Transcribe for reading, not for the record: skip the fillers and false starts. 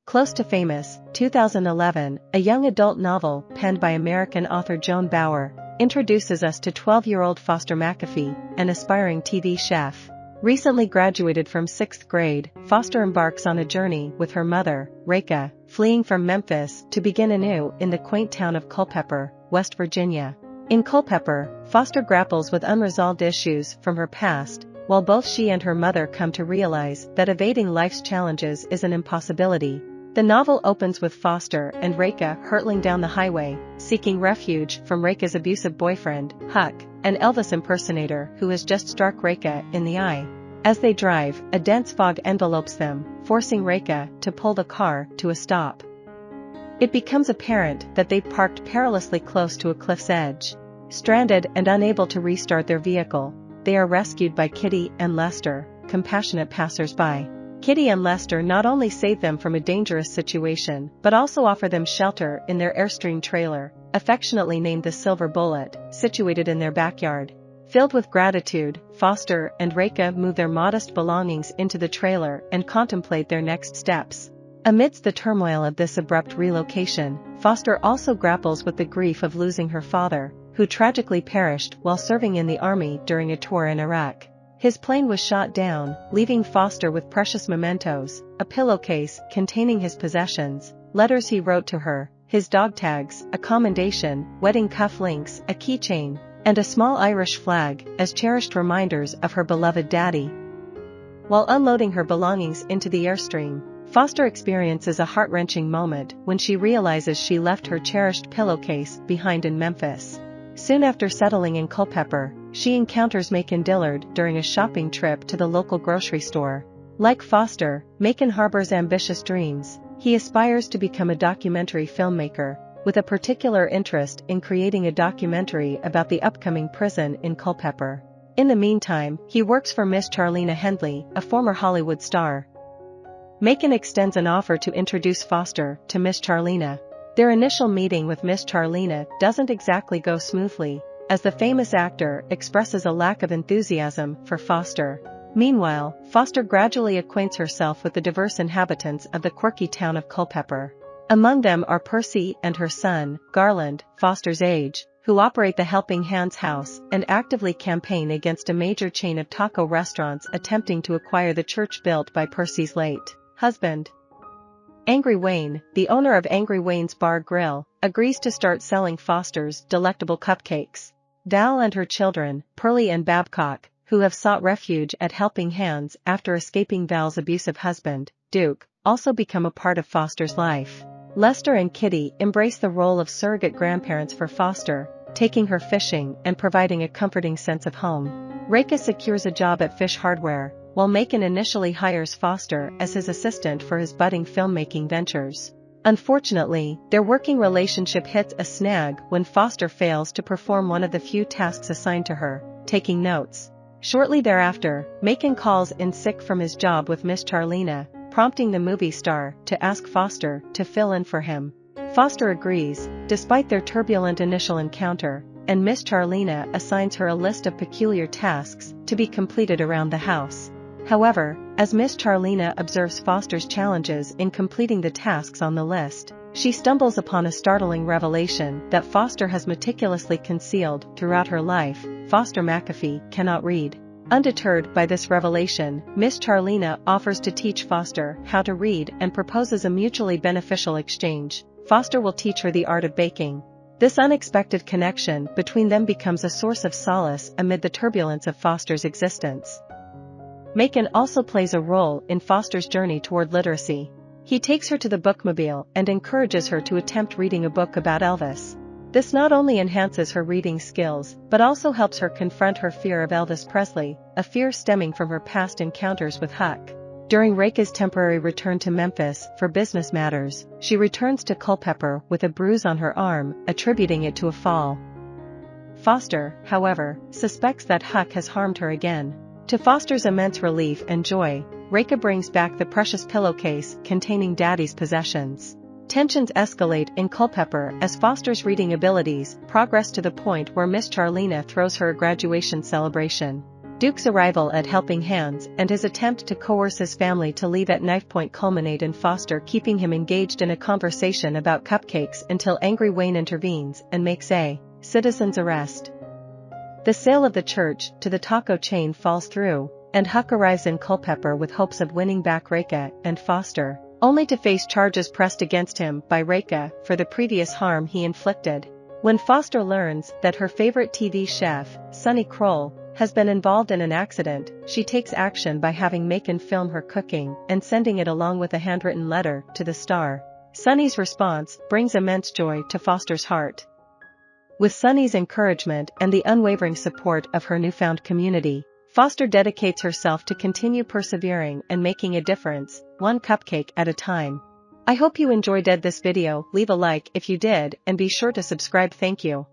Close to Famous, 2011, a young adult novel penned by American author Joan Bauer, introduces us to 12-year-old Foster McFee, an aspiring TV chef. Recently graduated from 6th grade, Foster embarks on a journey with her mother, Reka, fleeing from Memphis to begin anew in the quaint town of Culpepper, West Virginia. In Culpepper, Foster grapples with unresolved issues from her past, while both she and her mother come to realize that evading life's challenges is an impossibility. The novel opens with Foster and Reka hurtling down the highway, seeking refuge from Reka's abusive boyfriend, Huck, an Elvis impersonator who has just struck Reka in the eye. As they drive, a dense fog envelopes them, forcing Reka to pull the car to a stop. It becomes apparent that they've parked perilously close to a cliff's edge. Stranded and unable to restart their vehicle, they are rescued by Kitty and Lester, compassionate passers-by. Kitty and Lester not only save them from a dangerous situation but also offer them shelter in their Airstream trailer, affectionately named the Silver Bullet, situated in their backyard. Filled with gratitude, Foster and Reka move their modest belongings into the trailer and contemplate their next steps. Amidst the turmoil of this abrupt relocation, Foster also grapples with the grief of losing her father, who tragically perished while serving in the army during a tour in Iraq. His plane was shot down, leaving Foster with precious mementos, a pillowcase containing his possessions, letters he wrote to her, his dog tags, a commendation, wedding cufflinks, a keychain, and a small Irish flag, as cherished reminders of her beloved daddy. While unloading her belongings into the Airstream, Foster experiences a heart-wrenching moment when she realizes she left her cherished pillowcase behind in Memphis. Soon after settling in Culpepper, she encounters Macon Dillard during a shopping trip to the local grocery store. Like Foster, Macon harbors ambitious dreams. He aspires to become a documentary filmmaker, with a particular interest in creating a documentary about the upcoming prison in Culpepper. In the meantime, he works for Miss Charlena Hendley, a former Hollywood star. Macon extends an offer to introduce Foster to Miss Charlena. Their initial meeting with Miss Charlena doesn't exactly go smoothly, as the famous actor expresses a lack of enthusiasm for Foster. Meanwhile, Foster gradually acquaints herself with the diverse inhabitants of the quirky town of Culpepper. Among them are Percy and her son, Garland, Foster's age, who operate the Helping Hands House and actively campaign against a major chain of taco restaurants attempting to acquire the church built by Percy's late husband. Angry Wayne, the owner of Angry Wayne's Bar Grill, agrees to start selling Foster's delectable cupcakes. Val and her children, Pearlie and Babcock, who have sought refuge at Helping Hands after escaping Val's abusive husband, Duke, also become a part of Foster's life. Lester and Kitty embrace the role of surrogate grandparents for Foster, taking her fishing and providing a comforting sense of home. Reka secures a job at Fish Hardware, while Macon initially hires Foster as his assistant for his budding filmmaking ventures. Unfortunately, their working relationship hits a snag when Foster fails to perform one of the few tasks assigned to her, taking notes. Shortly thereafter, Macon calls in sick from his job with Miss Charlena, prompting the movie star to ask Foster to fill in for him. Foster agrees, despite their turbulent initial encounter, and Miss Charlena assigns her a list of peculiar tasks to be completed around the house. However, as Miss Charlena observes Foster's challenges in completing the tasks on the list, she stumbles upon a startling revelation that Foster has meticulously concealed throughout her life. Foster McFee cannot read. Undeterred by this revelation, Miss Charlena offers to teach Foster how to read and proposes a mutually beneficial exchange. Foster will teach her the art of baking. This unexpected connection between them becomes a source of solace amid the turbulence of Foster's existence. Macon also plays a role in Foster's journey toward literacy. He takes her to the bookmobile and encourages her to attempt reading a book about Elvis. This not only enhances her reading skills but also helps her confront her fear of Elvis Presley, a fear stemming from her past encounters with Huck. During Reka's temporary return to Memphis for business matters, she returns to Culpepper with a bruise on her arm, attributing it to a fall. Foster, however, suspects that Huck has harmed her again. To Foster's immense relief and joy, Reka brings back the precious pillowcase containing Daddy's possessions. Tensions escalate in Culpepper as Foster's reading abilities progress to the point where Miss Charlena throws her a graduation celebration. Duke's arrival at Helping Hands and his attempt to coerce his family to leave at knife point culminate in Foster keeping him engaged in a conversation about cupcakes until angry Wayne intervenes and makes a citizen's arrest. The sale of the church to the taco chain falls through, and Huck arrives in Culpepper with hopes of winning back Reka and Foster, only to face charges pressed against him by Reka for the previous harm he inflicted. When Foster learns that her favorite TV chef, Sonny Kroll, has been involved in an accident, she takes action by having Macon film her cooking and sending it along with a handwritten letter to the star. Sonny's response brings immense joy to Foster's heart. With Sonny's encouragement and the unwavering support of her newfound community, Foster dedicates herself to continue persevering and making a difference, one cupcake at a time. I hope you enjoyed this video. Leave a like if you did and be sure to subscribe. Thank you.